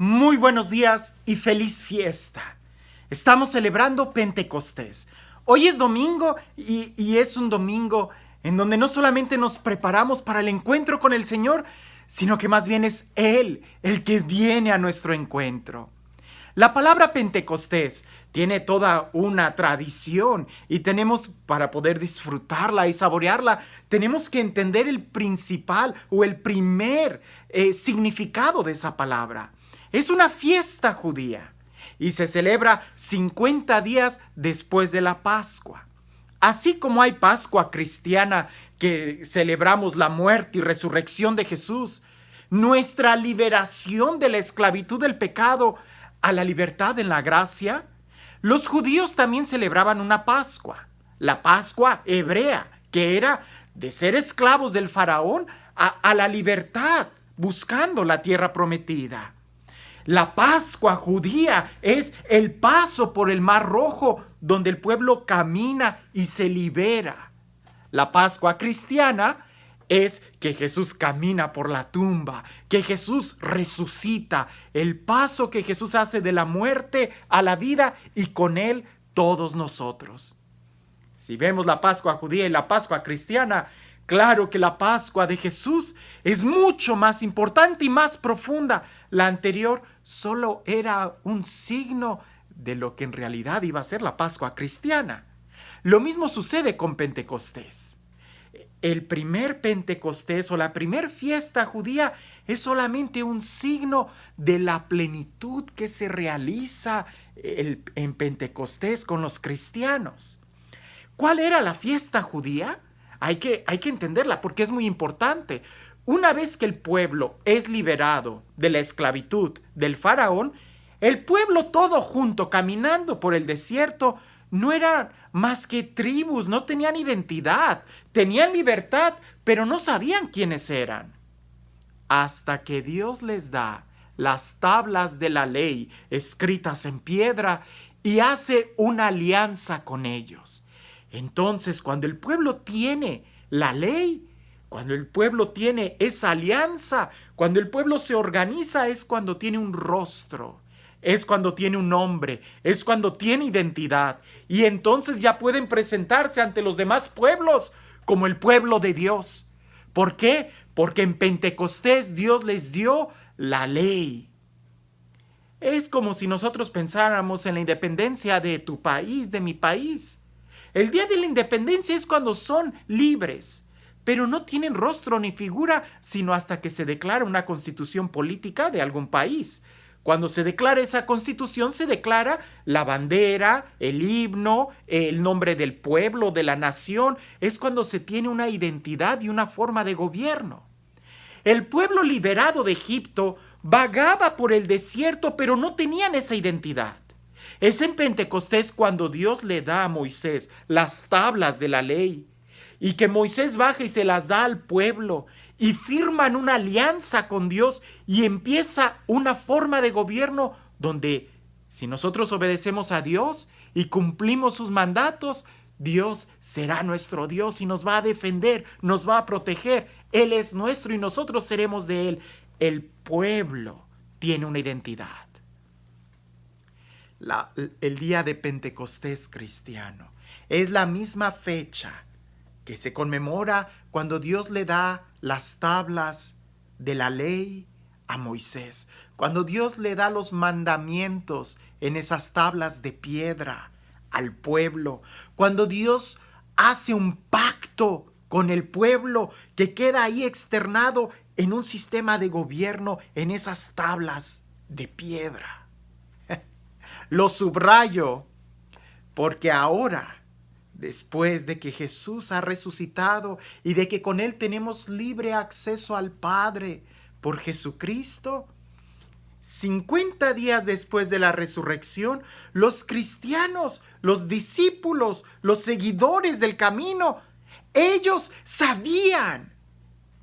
Muy buenos días y feliz fiesta. Estamos celebrando Pentecostés. Hoy es domingo y es un domingo en donde no solamente nos preparamos para el encuentro con el Señor, sino que más bien es Él el que viene a nuestro encuentro. La palabra Pentecostés tiene toda una tradición y para poder disfrutarla y saborearla, tenemos que entender el principal o el primer significado de esa palabra. Es una fiesta judía y se celebra 50 días después de la Pascua. Así como hay Pascua cristiana que celebramos la muerte y resurrección de Jesús, nuestra liberación de la esclavitud del pecado a la libertad en la gracia, los judíos también celebraban una Pascua, la Pascua hebrea, que era de ser esclavos del faraón a la libertad, buscando la tierra prometida. La Pascua judía es el paso por el Mar Rojo, donde el pueblo camina y se libera. La Pascua cristiana es que Jesús camina por la tumba, que Jesús resucita, el paso que Jesús hace de la muerte a la vida y con él todos nosotros. Si vemos la Pascua judía y la Pascua cristiana, claro que la Pascua de Jesús es mucho más importante y más profunda. La anterior solo era un signo de lo que en realidad iba a ser la Pascua cristiana. Lo mismo sucede con Pentecostés. El primer Pentecostés o la primer fiesta judía es solamente un signo de la plenitud que se realiza en Pentecostés con los cristianos. ¿Cuál era la fiesta judía? Hay que entenderla porque es muy importante. Una vez que el pueblo es liberado de la esclavitud del faraón, el pueblo todo junto caminando por el desierto no eran más que tribus, no tenían identidad, tenían libertad, pero no sabían quiénes eran. Hasta que Dios les da las tablas de la ley escritas en piedra y hace una alianza con ellos. Entonces, cuando el pueblo tiene la ley, cuando el pueblo tiene esa alianza, cuando el pueblo se organiza, es cuando tiene un rostro, es cuando tiene un nombre, es cuando tiene identidad. Y entonces ya pueden presentarse ante los demás pueblos como el pueblo de Dios. ¿Por qué? Porque en Pentecostés Dios les dio la ley. Es como si nosotros pensáramos en la independencia de tu país, de mi país. El día de la independencia es cuando son libres, pero no tienen rostro ni figura, sino hasta que se declara una constitución política de algún país. Cuando se declara esa constitución, se declara la bandera, el himno, el nombre del pueblo, de la nación. Es cuando se tiene una identidad y una forma de gobierno. El pueblo liberado de Egipto vagaba por el desierto, pero no tenían esa identidad. Es en Pentecostés cuando Dios le da a Moisés las tablas de la ley y que Moisés baja y se las da al pueblo y firman una alianza con Dios y empieza una forma de gobierno donde si nosotros obedecemos a Dios y cumplimos sus mandatos, Dios será nuestro Dios y nos va a defender, nos va a proteger. Él es nuestro y nosotros seremos de Él. El pueblo tiene una identidad. El día de Pentecostés cristiano es la misma fecha que se conmemora cuando Dios le da las tablas de la ley a Moisés, cuando Dios le da los mandamientos en esas tablas de piedra al pueblo, cuando Dios hace un pacto con el pueblo que queda ahí externado en un sistema de gobierno en esas tablas de piedra. Lo subrayo porque ahora, después de que Jesús ha resucitado y de que con Él tenemos libre acceso al Padre por Jesucristo, 50 días después de la resurrección, los cristianos, los discípulos, los seguidores del camino, ellos sabían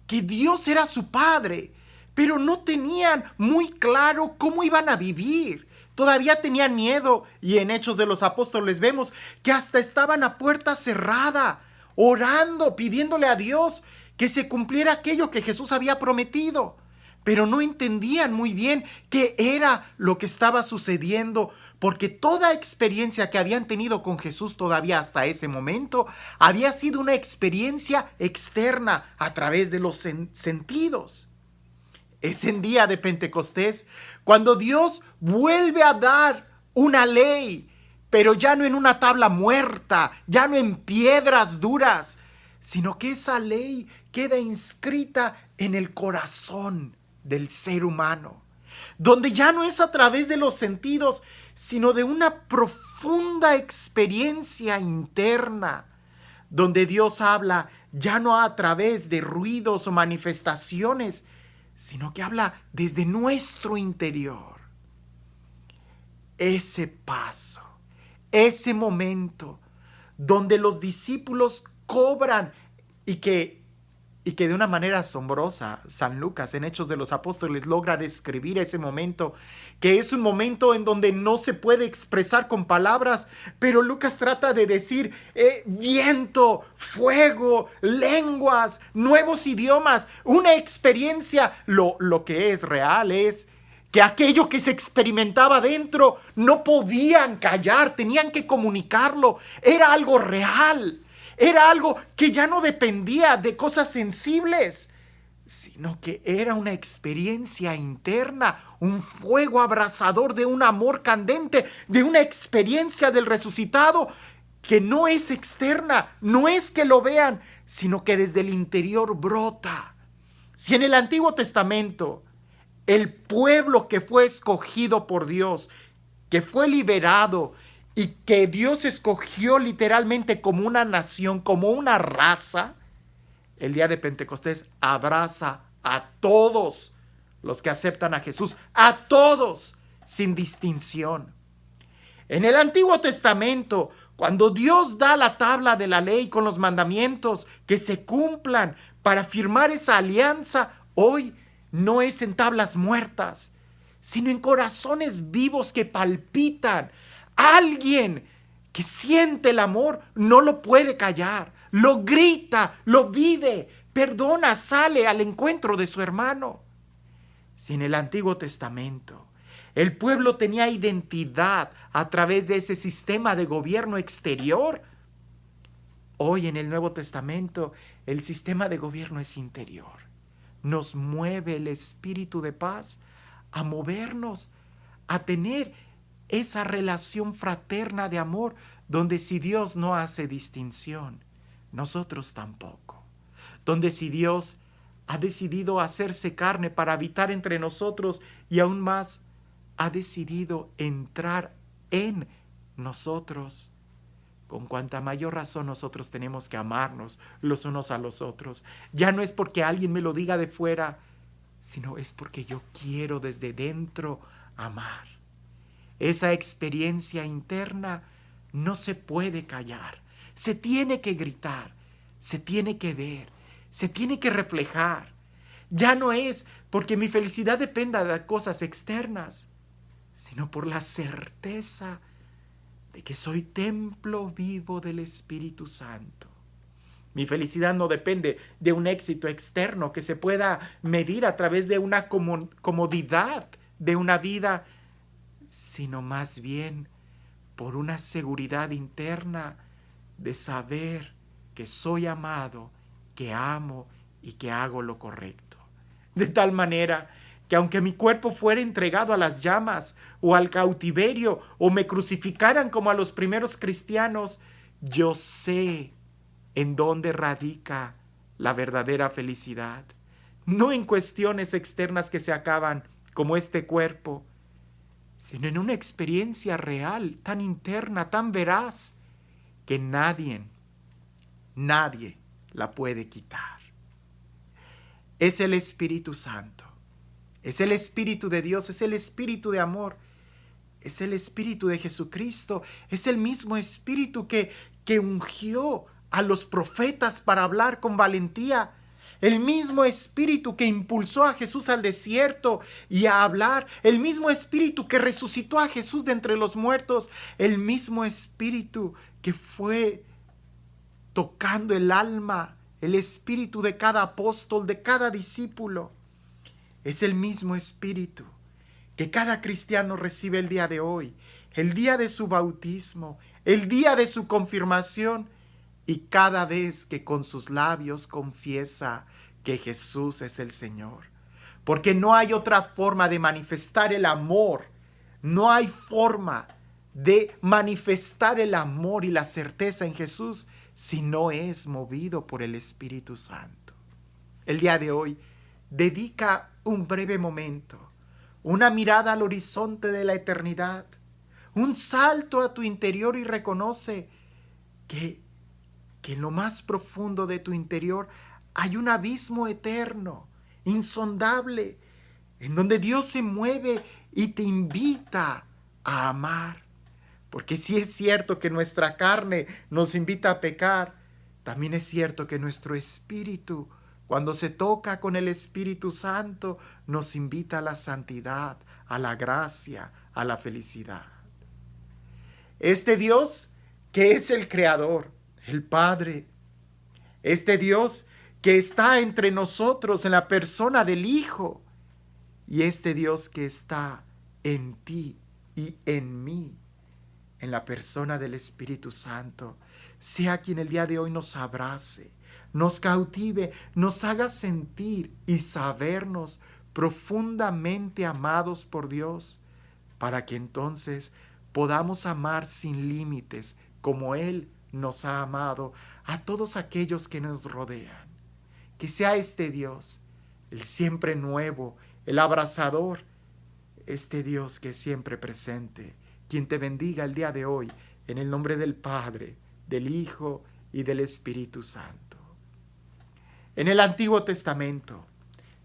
que Dios era su Padre, pero no tenían muy claro cómo iban a vivir. Todavía tenían miedo y en Hechos de los Apóstoles vemos que hasta estaban a puerta cerrada, orando, pidiéndole a Dios que se cumpliera aquello que Jesús había prometido. pero no entendían muy bien qué era lo que estaba sucediendo, porque toda experiencia que habían tenido con Jesús todavía hasta ese momento había sido una experiencia externa a través de los sentidos. Es en día de Pentecostés cuando Dios vuelve a dar una ley, pero ya no en una tabla muerta, ya no en piedras duras, sino que esa ley queda inscrita en el corazón del ser humano, donde ya no es a través de los sentidos, sino de una profunda experiencia interna, donde Dios habla ya no a través de ruidos o manifestaciones, sino que habla desde nuestro interior. Ese paso, ese momento donde los discípulos cobran y que de una manera asombrosa San Lucas en Hechos de los Apóstoles logra describir ese momento, que es un momento en donde no se puede expresar con palabras, pero Lucas trata de decir viento, fuego, lenguas, nuevos idiomas, una experiencia. Lo que es real es que aquello que se experimentaba dentro no podían callar, tenían que comunicarlo, era algo real. Era algo que ya no dependía de cosas sensibles, sino que era una experiencia interna, un fuego abrasador de un amor candente, de una experiencia del resucitado que no es externa, no es que lo vean, sino que desde el interior brota. Si en el Antiguo Testamento el pueblo que fue escogido por Dios, que fue liberado, y que Dios escogió literalmente como una nación, como una raza, el día de Pentecostés abraza a todos los que aceptan a Jesús, a todos, sin distinción. En el Antiguo Testamento, cuando Dios da la tabla de la ley con los mandamientos que se cumplan para firmar esa alianza, hoy no es en tablas muertas, sino en corazones vivos que palpitan. Alguien que siente el amor no lo puede callar, lo grita, lo vive, perdona, sale al encuentro de su hermano. Si en el Antiguo Testamento el pueblo tenía identidad a través de ese sistema de gobierno exterior, hoy en el Nuevo Testamento el sistema de gobierno es interior. Nos mueve el espíritu de paz a movernos, a tener esa relación fraterna de amor, donde si Dios no hace distinción, nosotros tampoco. Donde si Dios ha decidido hacerse carne para habitar entre nosotros y aún más, ha decidido entrar en nosotros, con cuanta mayor razón nosotros tenemos que amarnos los unos a los otros. Ya no es porque alguien me lo diga de fuera, sino es porque yo quiero desde dentro amar. Esa experiencia interna no se puede callar, se tiene que gritar, se tiene que ver, se tiene que reflejar. Ya no es porque mi felicidad dependa de cosas externas, sino por la certeza de que soy templo vivo del Espíritu Santo. Mi felicidad no depende de un éxito externo que se pueda medir a través de una comodidad de una vida, sino más bien por una seguridad interna de saber que soy amado, que amo y que hago lo correcto. De tal manera que aunque mi cuerpo fuera entregado a las llamas o al cautiverio o me crucificaran como a los primeros cristianos, yo sé en dónde radica la verdadera felicidad. No en cuestiones externas que se acaban como este cuerpo, sino en una experiencia real, tan interna, tan veraz, que nadie la puede quitar. Es el Espíritu Santo, es el Espíritu de Dios, es el Espíritu de amor, es el Espíritu de Jesucristo, es el mismo Espíritu que ungió a los profetas para hablar con valentía, el mismo Espíritu que impulsó a Jesús al desierto y a hablar, el mismo Espíritu que resucitó a Jesús de entre los muertos, el mismo Espíritu que fue tocando el alma, el espíritu de cada apóstol, de cada discípulo. es el mismo Espíritu que cada cristiano recibe el día de hoy, el día de su bautismo, el día de su confirmación y cada vez que con sus labios confiesa que Jesús es el Señor. Porque no hay otra forma de manifestar el amor, no hay forma de manifestar el amor y la certeza en Jesús si no es movido por el Espíritu Santo. El día de hoy, dedica un breve momento, una mirada al horizonte de la eternidad, un salto a tu interior y reconoce que en lo más profundo de tu interior hay un abismo eterno, insondable, en donde Dios se mueve y te invita a amar. Porque si es cierto que nuestra carne nos invita a pecar, también es cierto que nuestro espíritu, cuando se toca con el Espíritu Santo, nos invita a la santidad, a la gracia, a la felicidad. Este Dios que es el Creador, el Padre, este Dios que está entre nosotros en la persona del Hijo, y este Dios que está en ti y en mí, en la persona del Espíritu Santo, sea quien el día de hoy nos abrace, nos cautive, nos haga sentir y sabernos profundamente amados por Dios, para que entonces podamos amar sin límites como Él nos ha amado a todos aquellos que nos rodean. Que sea este Dios, el siempre nuevo, el abrazador, este Dios que es siempre presente, quien te bendiga el día de hoy, en el nombre del Padre, del Hijo y del Espíritu Santo. En el Antiguo Testamento,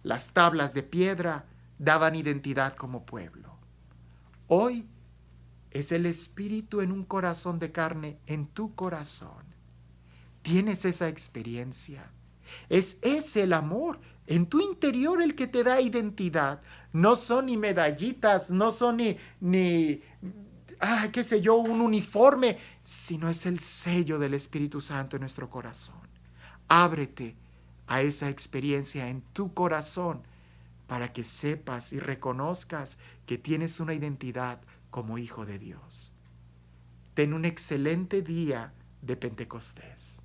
las tablas de piedra daban identidad como pueblo. Hoy es el Espíritu en un corazón de carne, en tu corazón. ¿Tienes esa experiencia? Es ese el amor en tu interior el que te da identidad. No son ni medallitas, no son ni qué sé yo, un uniforme, sino es el sello del Espíritu Santo en nuestro corazón. Ábrete a esa experiencia en tu corazón para que sepas y reconozcas que tienes una identidad como hijo de Dios. Ten un excelente día de Pentecostés.